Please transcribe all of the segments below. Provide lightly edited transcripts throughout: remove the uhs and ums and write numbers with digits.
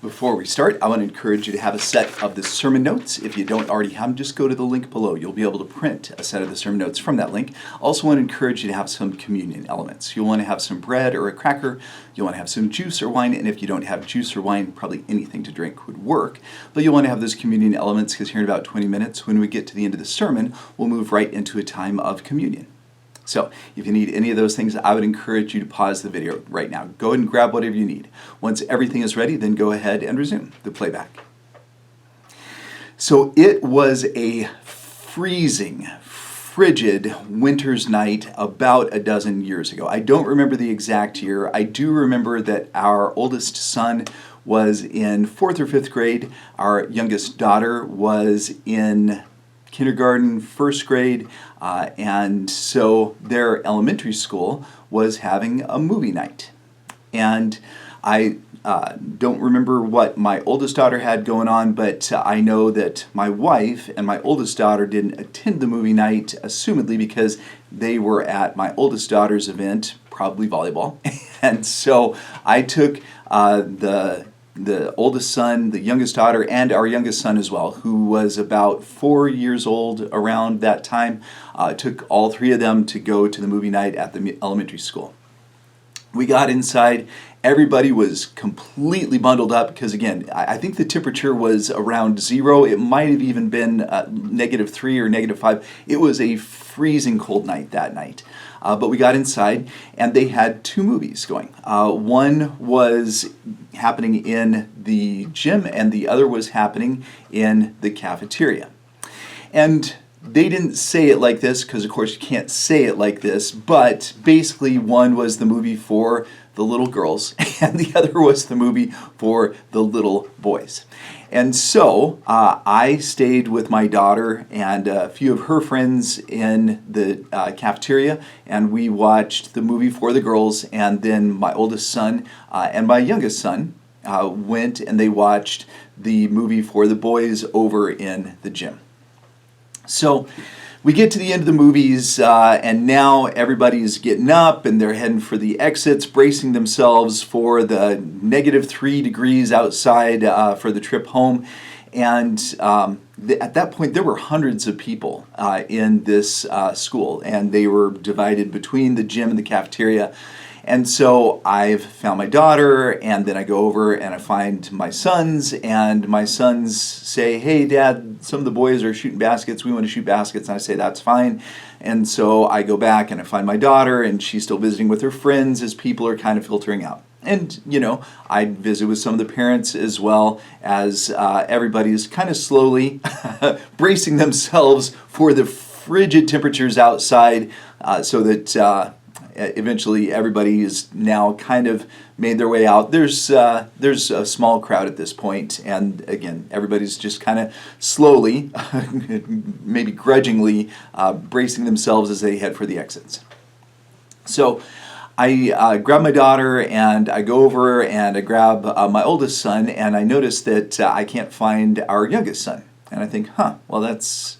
Before we start, I want to encourage you to have a set of the sermon notes. If you don't already have them, just go to the link below. You'll be able to print a set of the sermon notes from that link. Also want to encourage you to have some communion elements. You'll want to have some bread or a cracker. You'll want to have some juice or wine, and if you don't have juice or wine, probably anything to drink would work. But you'll want to have those communion elements because here in about 20 minutes, when we get to the end of the sermon, we'll move right into a time of communion. So if you need any of those things, I would encourage you to pause the video right now. Go ahead and grab whatever you need. Once everything is ready, then go ahead and resume the playback. So it was a freezing, frigid winter's night about a dozen years ago. I don't remember the exact year. I do remember that our oldest son was in 4th or 5th grade. Our youngest daughter was in kindergarten, 1st grade, and so their elementary school was having a movie night. And I don't remember what my oldest daughter had going on, but I know that my wife and my oldest daughter didn't attend the movie night, assumedly because they were at my oldest daughter's event, probably volleyball. And so I took the oldest son, the youngest daughter, and our youngest son as well, who was about 4 years old around that time, took all three of them to go to the movie night at the elementary school. We got inside. Everybody was completely bundled up because, again, I think the temperature was around 0. It might have even been -3 or -5. It was a freezing cold night that night. But we got inside, and they had two movies going. One was happening in the gym, and the other was happening in the cafeteria. And they didn't say it like this, because of course you can't say it like this, but basically one was the movie for the little girls, and the other was the movie for the little boys. And so I stayed with my daughter and a few of her friends in the cafeteria, and we watched the movie for the girls, and then my oldest son and my youngest son went and they watched the movie for the boys over in the gym. So we get to the end of the movies, and now everybody's getting up and they're heading for the exits, bracing themselves for the -3 degrees outside for the trip home. And at that point, there were hundreds of people in this school, and they were divided between the gym and the cafeteria. And so I've found my daughter, and then I go over and I find my sons, and my sons say, "Hey, Dad, some of the boys are shooting baskets. We want to shoot baskets." And I say, "That's fine." And so I go back and I find my daughter, and she's still visiting with her friends as people are kind of filtering out. And, you know, I visit with some of the parents as well, as everybody's kind of slowly bracing themselves for the frigid temperatures outside, so that eventually everybody is now kind of made their way out. There's a small crowd at this point, and again, everybody's just kind of slowly, maybe grudgingly, bracing themselves as they head for the exits. So I grab my daughter and I go over and I grab my oldest son, and I notice that I can't find our youngest son. And I think, well, that's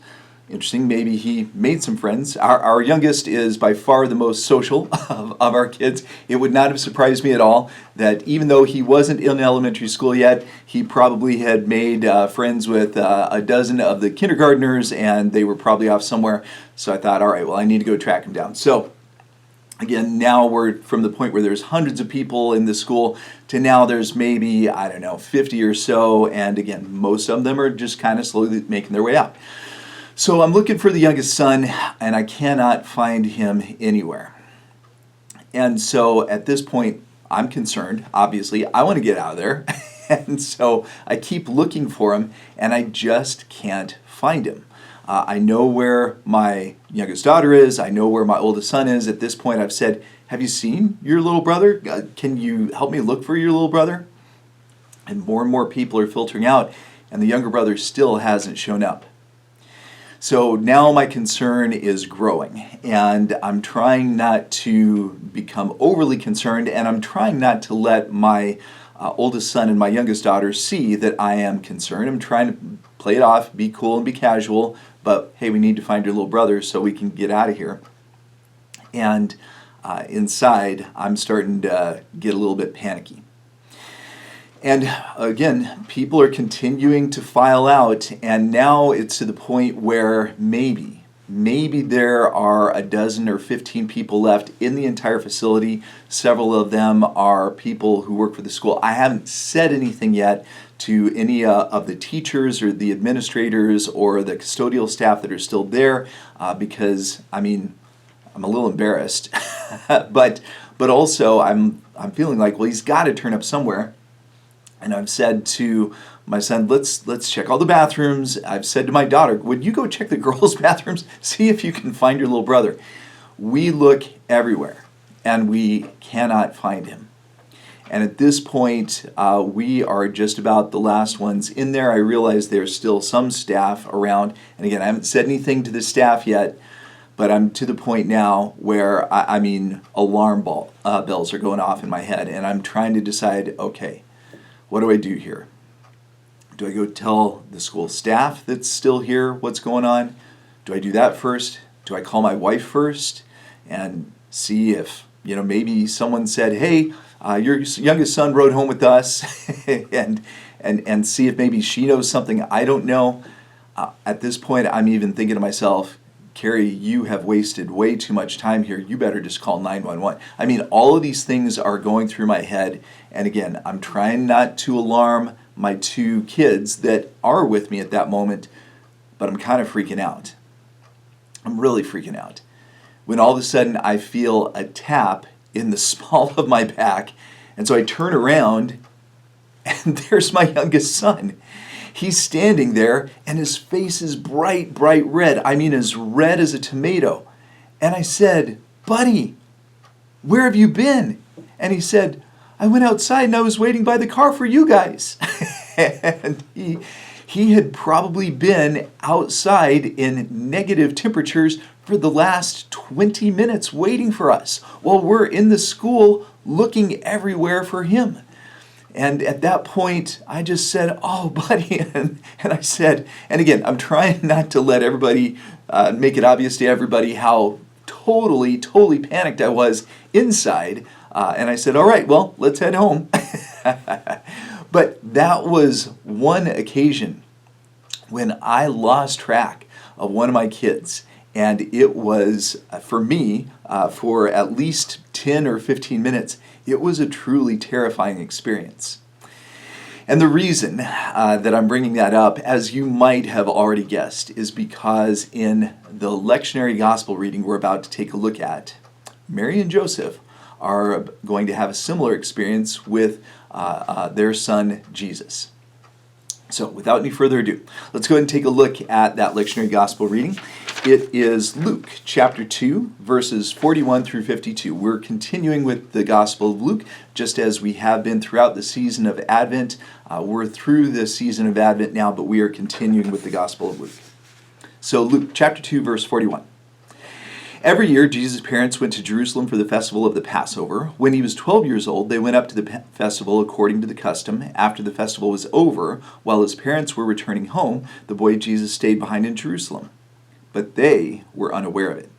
interesting. Maybe he made some friends. Our youngest is by far the most social of our kids. It would not have surprised me at all that even though he wasn't in elementary school yet, he probably had made friends with a dozen of the kindergartners, and they were probably off somewhere. So I thought, all right, well, I need to go track him down. So again, now we're from the point where there's hundreds of people in the school to now there's maybe, 50 or so. And again, most of them are just kind of slowly making their way out. So I'm looking for the youngest son, and I cannot find him anywhere. And so at this point, I'm concerned. Obviously, I want to get out of there. And so I keep looking for him, and I just can't find him. I know where my youngest daughter is. I know where my oldest son is. At this point, I've said, "Have you seen your little brother? Can you help me look for your little brother?" And more people are filtering out, and the younger brother still hasn't shown up. So now my concern is growing, and I'm trying not to become overly concerned, and I'm trying not to let my oldest son and my youngest daughter see that I am concerned. I'm trying to play it off, be cool and be casual, but hey, we need to find your little brother so we can get out of here. And inside, I'm starting to get a little bit panicky. And again, people are continuing to file out, and now it's to the point where maybe there are a dozen or 15 people left in the entire facility. Several of them are people who work for the school. I haven't said anything yet to any of the teachers or the administrators or the custodial staff that are still there because, I mean, I'm a little embarrassed. but also I'm feeling like, well, he's got to turn up somewhere. And I've said to my son, let's check all the bathrooms. I've said to my daughter, would you go check the girls' bathrooms? See if you can find your little brother. We look everywhere, and we cannot find him. And at this point, we are just about the last ones in there. I realize there's still some staff around. And again, I haven't said anything to the staff yet, but I'm to the point now where, alarm bells are going off in my head. And I'm trying to decide, okay, what do I do here? Do I go tell the school staff that's still here what's going on? Do I do that first? Do I call my wife first and see if, maybe someone said, hey, your youngest son rode home with us and see if maybe she knows something I don't know? At this point, I'm even thinking to myself, Carrie, you have wasted way too much time here. You better just call 911. I mean, all of these things are going through my head. And again, I'm trying not to alarm my two kids that are with me at that moment, but I'm kind of freaking out. I'm really freaking out. When all of a sudden I feel a tap in the small of my back, and so I turn around, and there's my youngest son. He's standing there, and his face is bright, bright red. I mean, as red as a tomato. And I said, buddy, where have you been? And he said, I went outside and I was waiting by the car for you guys. And he had probably been outside in negative temperatures for the last 20 minutes waiting for us while we're in the school looking everywhere for him. And at that point, I just said, oh, buddy. And I said, and again, I'm trying not to let everybody, make it obvious to everybody how totally panicked I was inside. And I said, all right, well, let's head home. But that was one occasion when I lost track of one of my kids. And it was, for me, for at least 10 or 15 minutes, it was a truly terrifying experience. And the reason that I'm bringing that up, as you might have already guessed, is because in the lectionary gospel reading we're about to take a look at, Mary and Joseph are going to have a similar experience with their son, Jesus. So without any further ado, let's go ahead and take a look at that lectionary gospel reading. It is Luke chapter 2, verses 41 through 52. We're continuing with the Gospel of Luke, just as we have been throughout the season of Advent. We're through the season of Advent now, but we are continuing with the Gospel of Luke. So Luke chapter 2, verse 41. Every year, Jesus' parents went to Jerusalem for the festival of the Passover. When he was 12 years old, they went up to the festival according to the custom. After the festival was over, while his parents were returning home, the boy Jesus stayed behind in Jerusalem. But they were unaware of it.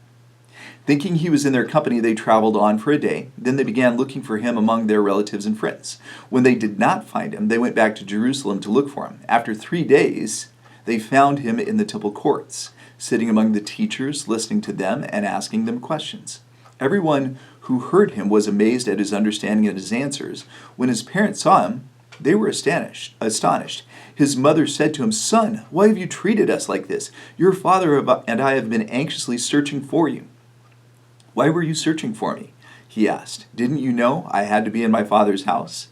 Thinking he was in their company, they traveled on for a day. Then they began looking for him among their relatives and friends. When they did not find him, they went back to Jerusalem to look for him. After 3 days, they found him in the temple courts, sitting among the teachers, listening to them and asking them questions. Everyone who heard him was amazed at his understanding and his answers. When his parents saw him, they were astonished. His mother said to him, "Son, why have you treated us like this? Your father and I have been anxiously searching for you." "Why were you searching for me?" he asked. "Didn't you know I had to be in my father's house?"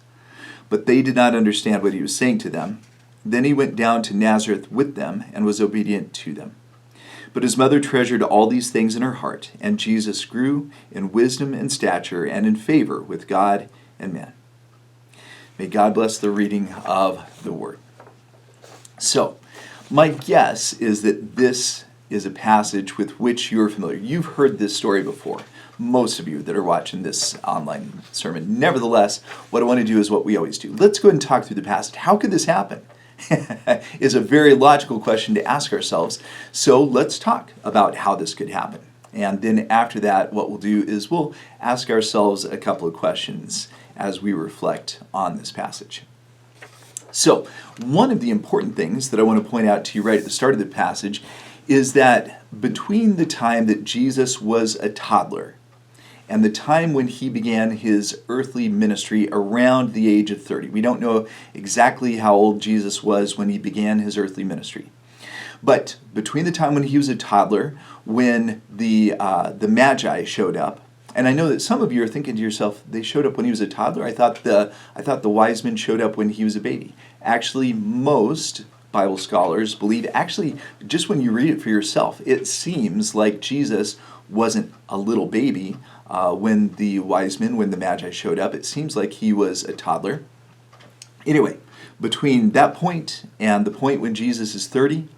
But they did not understand what he was saying to them. Then he went down to Nazareth with them and was obedient to them. But his mother treasured all these things in her heart, and Jesus grew in wisdom and stature and in favor with God and man. May God bless the reading of the Word. So, my guess is that this is a passage with which you're familiar. You've heard this story before, most of you that are watching this online sermon. Nevertheless, what I want to do is what we always do. Let's go ahead and talk through the passage. How could this happen? Is a very logical question to ask ourselves. So let's talk about how this could happen. And then after that, what we'll do is we'll ask ourselves a couple of questions as we reflect on this passage. So, one of the important things that I want to point out to you right at the start of the passage is that between the time that Jesus was a toddler and the time when he began his earthly ministry around the age of 30, we don't know exactly how old Jesus was when he began his earthly ministry. But between the time when he was a toddler, when the Magi showed up, and I know that some of you are thinking to yourself, they showed up when he was a toddler. I thought the wise men showed up when he was a baby. Actually, most Bible scholars believe, just when you read it for yourself, it seems like Jesus wasn't a little baby when the Magi showed up. It seems like he was a toddler. Anyway, between that point and the point when Jesus is 30,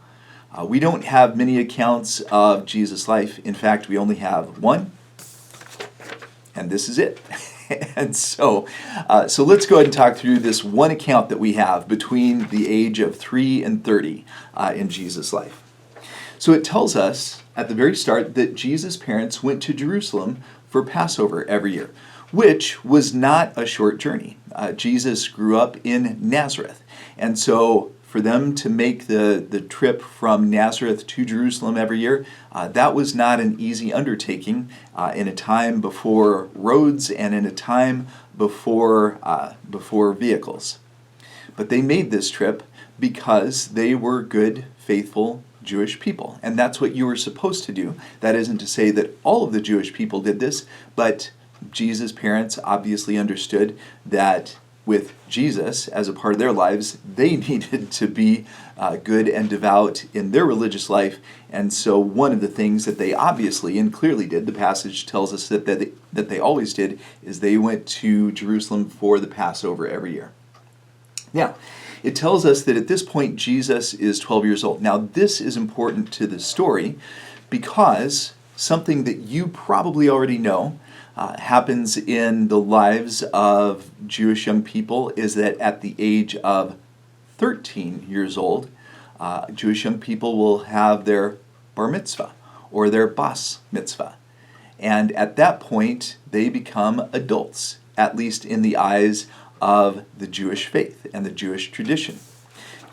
we don't have many accounts of Jesus' life. In fact, we only have one, and this is it. And so let's go ahead and talk through this one account that we have between the age of 3 and 30 in Jesus' life. So it tells us at the very start that Jesus' parents went to Jerusalem for Passover every year, which was not a short journey. Jesus grew up in Nazareth, and so for them to make the trip from Nazareth to Jerusalem every year, that was not an easy undertaking in a time before roads and in a time before vehicles. But they made this trip because they were good, faithful Jewish people. And that's what you were supposed to do. That isn't to say that all of the Jewish people did this, but Jesus' parents obviously understood that with Jesus as a part of their lives, they needed to be good and devout in their religious life. And so one of the things that they obviously and clearly did, the passage tells us that they always did, is they went to Jerusalem for the Passover every year. Now, it tells us that at this point Jesus is 12 years old. Now, this is important to the story because something that you probably already know happens in the lives of Jewish young people is that at the age of 13 years old, Jewish young people will have their bar mitzvah or their bas mitzvah. And at that point, they become adults, at least in the eyes of the Jewish faith and the Jewish tradition.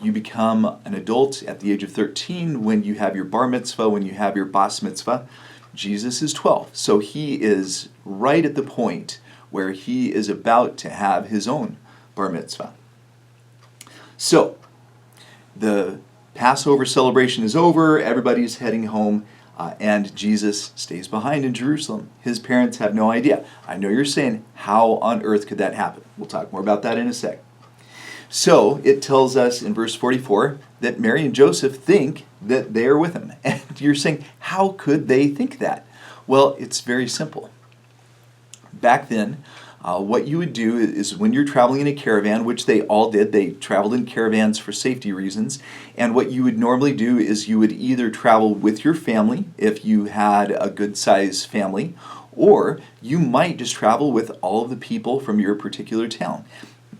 You become an adult at the age of 13 when you have your bar mitzvah, when you have your bas mitzvah. Jesus is 12, so he is right at the point where he is about to have his own bar mitzvah. So, the Passover celebration is over, everybody's heading home, and Jesus stays behind in Jerusalem. His parents have no idea. I know you're saying, how on earth could that happen? We'll talk more about that in a sec. So, it tells us in verse 44 that Mary and Joseph think that they are with him. And you're saying, how could they think that? Well, it's very simple. Back then, what you would do is when you're traveling in a caravan, which they all did, they traveled in caravans for safety reasons, and what you would normally do is you would either travel with your family, if you had a good-sized family, or you might just travel with all of the people from your particular town.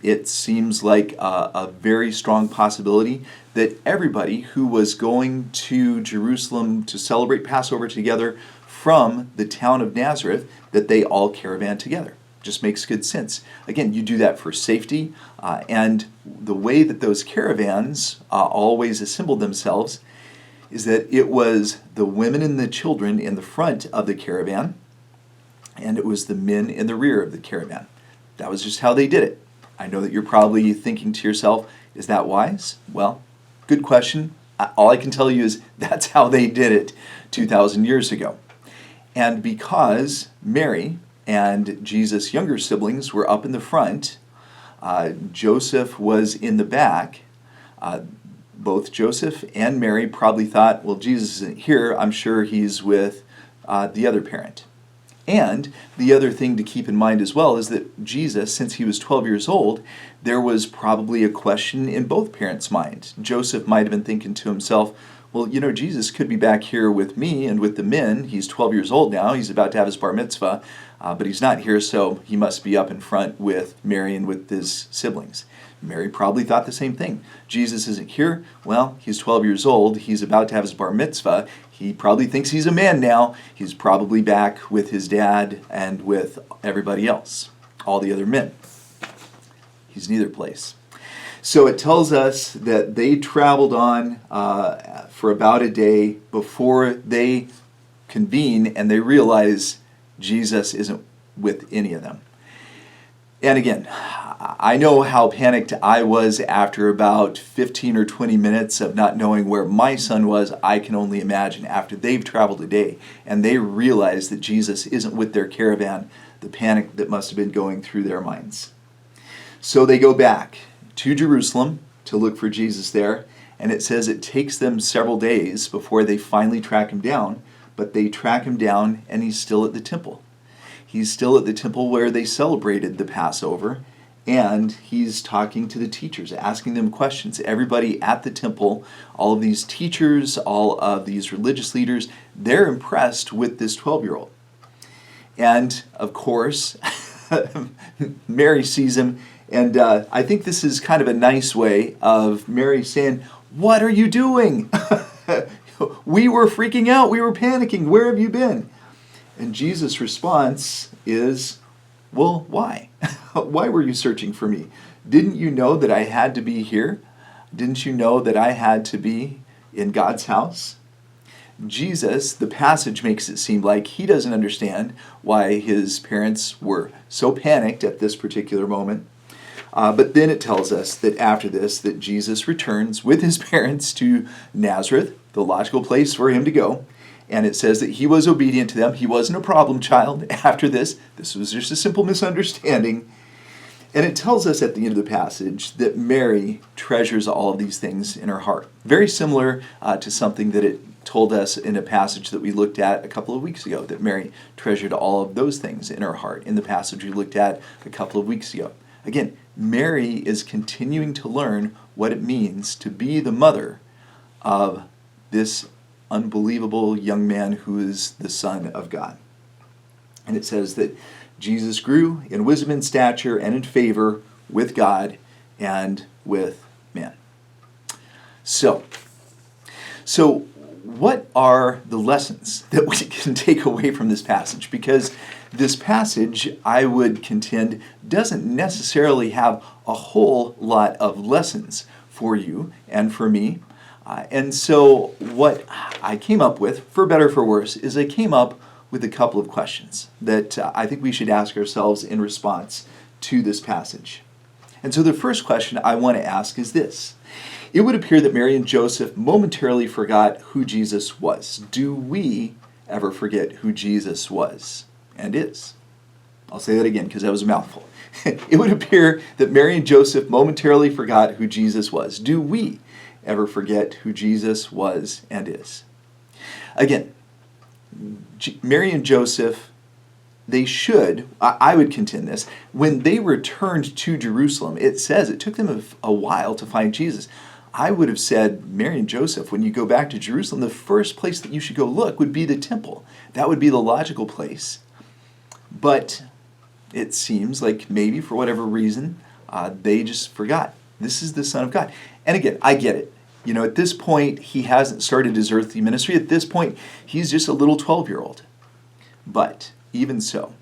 It seems like a very strong possibility that everybody who was going to Jerusalem to celebrate Passover together from the town of Nazareth, that they all caravan together. Just makes good sense. Again, you do that for safety, and the way that those caravans always assembled themselves is that it was the women and the children in the front of the caravan, and it was the men in the rear of the caravan. That was just how they did it. I know that you're probably thinking to yourself, is that wise? Well, good question. All I can tell you is that's how they did it 2,000 years ago. And because Mary and Jesus' younger siblings were up in the front, Joseph was in the back, both Joseph and Mary probably thought, well, Jesus isn't here, I'm sure he's with the other parent. And the other thing to keep in mind as well is that Jesus, since he was 12 years old, there was probably a question in both parents' minds. Joseph might have been thinking to himself, well, you know, Jesus could be back here with me and with the men. He's 12 years old now. He's about to have his bar mitzvah, but he's not here, so he must be up in front with Mary and with his siblings. Mary probably thought the same thing. Jesus isn't here. Well, he's 12 years old. He's about to have his bar mitzvah. He probably thinks he's a man now. He's probably back with his dad and with everybody else, all the other men. He's neither place. So it tells us that they traveled on for about a day before they convene and they realize Jesus isn't with any of them. And again, I know how panicked I was after about 15 or 20 minutes of not knowing where my son was. I can only imagine after they've traveled a day and they realize that Jesus isn't with their caravan, the panic that must have been going through their minds. So they go back to Jerusalem to look for Jesus there, and it says it takes them several days before they finally track him down, but they track him down and he's still at the temple. He's still at the temple where they celebrated the Passover, and he's talking to the teachers, asking them questions. Everybody at the temple, all of these teachers, all of these religious leaders, they're impressed with this 12-year-old. And, of course, Mary sees him, and I think this is kind of a nice way of Mary saying, "What are you doing? We were freaking out. We were panicking. Where have you been?" And Jesus' response is, "Well, why? Why were you searching for me? Didn't you know that I had to be here? Didn't you know that I had to be in God's house?" Jesus, the passage makes it seem like he doesn't understand why his parents were so panicked at this particular moment. But then it tells us that after this, that Jesus returns with his parents to Nazareth, the logical place for him to go. And it says that he was obedient to them. He wasn't a problem child after this. This was just a simple misunderstanding. And it tells us at the end of the passage that Mary treasures all of these things in her heart. Very similar to something that it told us in a passage that we looked at a couple of weeks ago, that Mary treasured all of those things in her heart in the passage we looked at a couple of weeks ago. Again, Mary is continuing to learn what it means to be the mother of this unbelievable young man who is the Son of God. And it says that Jesus grew in wisdom and stature and in favor with God and with man. So what are the lessons that we can take away from this passage? Because this passage, I would contend, doesn't necessarily have a whole lot of lessons for you and for me. And so what I came up with, for better or for worse, is I came up with a couple of questions that I think we should ask ourselves in response to this passage. And so the first question I want to ask is this. It would appear that Mary and Joseph momentarily forgot who Jesus was. Do we ever forget who Jesus was and is? I'll say that again because that was a mouthful. It would appear that Mary and Joseph momentarily forgot who Jesus was. Do we ever forget who Jesus was and is? Again, Mary and Joseph, they should, I would contend this, when they returned to Jerusalem, it says it took them a while to find Jesus. I would have said, Mary and Joseph, when you go back to Jerusalem, the first place that you should go look would be the temple. That would be the logical place. But it seems like maybe for whatever reason, they just forgot. This is the Son of God. And again, I get it. You know, at this point, he hasn't started his earthly ministry. At this point, he's just a little 12-year-old. But even so,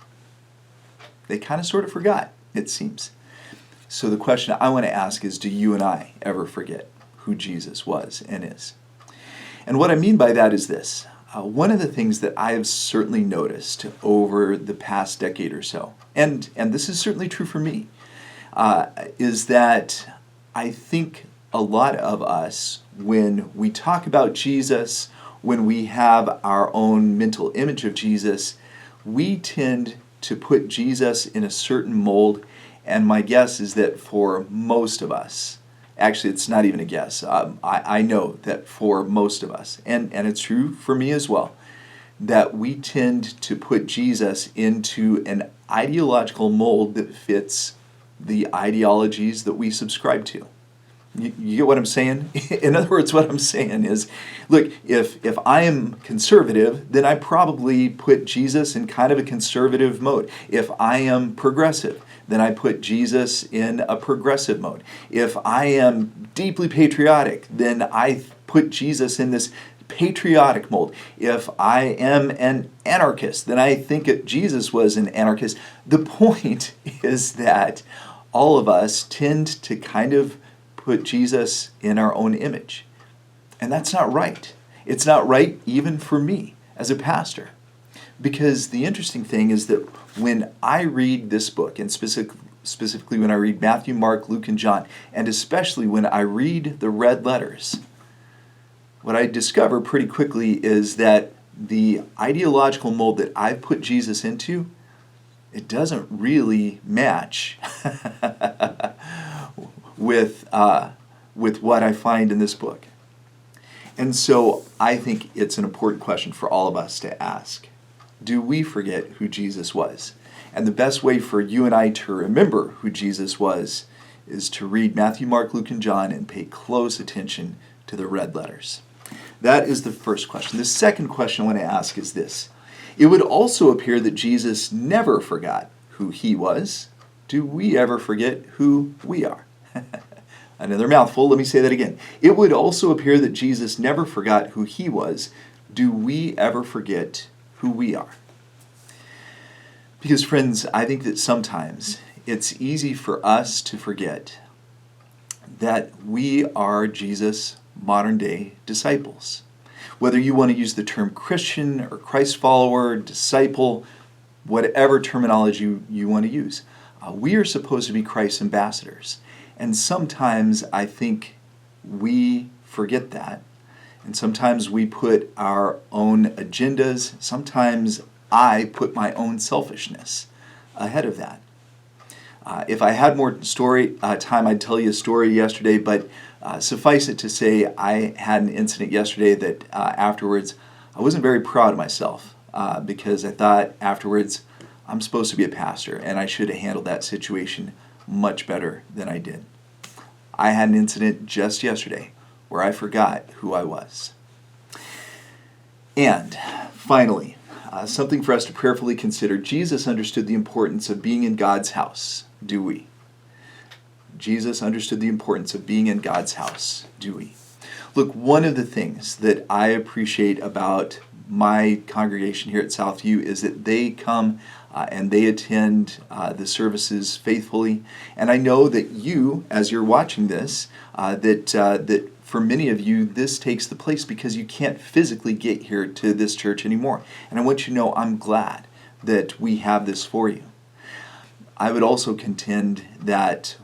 they kind of sort of forgot, it seems. So the question I want to ask is, do you and I ever forget who Jesus was and is? And what I mean by that is this. One of the things that I have certainly noticed over the past decade or so, and this is certainly true for me, is that I think a lot of us, when we talk about Jesus, when we have our own mental image of Jesus, we tend to put Jesus in a certain mold. And my guess is that for most of us, actually it's not even a guess, I know that for most of us, and it's true for me as well, that we tend to put Jesus into an ideological mold that fits the ideologies that we subscribe to. You get what I'm saying? In other words, what I'm saying is, look, if I am conservative, then I probably put Jesus in kind of a conservative mode. If I am progressive, then I put Jesus in a progressive mode. If I am deeply patriotic, then I put Jesus in this patriotic mold. If I am an anarchist, then I think that Jesus was an anarchist. The point is that all of us tend to kind of put Jesus in our own image. And that's not right. It's not right even for me as a pastor. Because the interesting thing is that when I read this book, and specifically when I read Matthew, Mark, Luke, and John, and especially when I read the red letters, what I discover pretty quickly is that the ideological mold that I've put Jesus into, it doesn't really match with what I find in this book. And so I think it's an important question for all of us to ask. Do we forget who Jesus was? And the best way for you and I to remember who Jesus was is to read Matthew, Mark, Luke, and John and pay close attention to the red letters. That is the first question. The second question I want to ask is this. It would also appear that Jesus never forgot who he was. Do we ever forget who we are? Another mouthful, let me say that again. It would also appear that Jesus never forgot who he was. Do we ever forget who we are? Because friends, I think that sometimes it's easy for us to forget that we are Jesus' modern day disciples. Whether you want to use the term Christian or Christ follower, disciple, whatever terminology you want to use, we are supposed to be Christ's ambassadors. And sometimes I think we forget that. And sometimes we put our own agendas. Sometimes I put my own selfishness ahead of that. If I had more time, I'd tell you a story yesterday, but suffice it to say, I had an incident yesterday that afterwards I wasn't very proud of myself because I thought afterwards I'm supposed to be a pastor and I should have handled that situation much better than I did. I had an incident just yesterday where I forgot who I was. And finally, something for us to prayerfully consider. Jesus understood the importance of being in God's house. Do we? Jesus understood the importance of being in God's house. Do we? Look, one of the things that I appreciate about my congregation here at Southview is that they come and they attend the services faithfully. And I know that you, as you're watching this, that for many of you, this takes the place because you can't physically get here to this church anymore. And I want you to know I'm glad that we have this for you. I would also contend that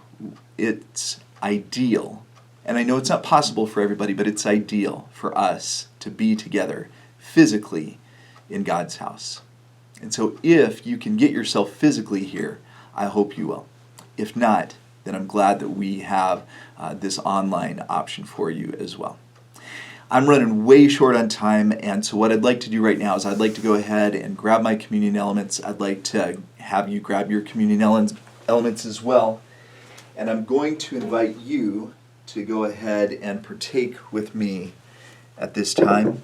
it's ideal, and I know it's not possible for everybody, but it's ideal for us to be together physically in God's house. And so if you can get yourself physically here, I hope you will. If not, then I'm glad that we have this online option for you as well. I'm running way short on time, and so what I'd like to do right now is I'd like to go ahead and grab my communion elements. I'd like to have you grab your communion elements as well. And I'm going to invite you to go ahead and partake with me at this time.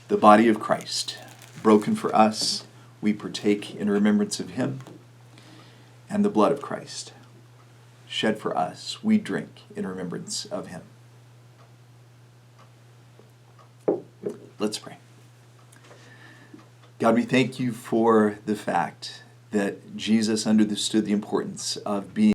The body of Christ, broken for us, we partake in remembrance of him. And the blood of Christ, shed for us, we drink in remembrance of him. Let's pray. God, we thank you for the fact that Jesus understood the importance of being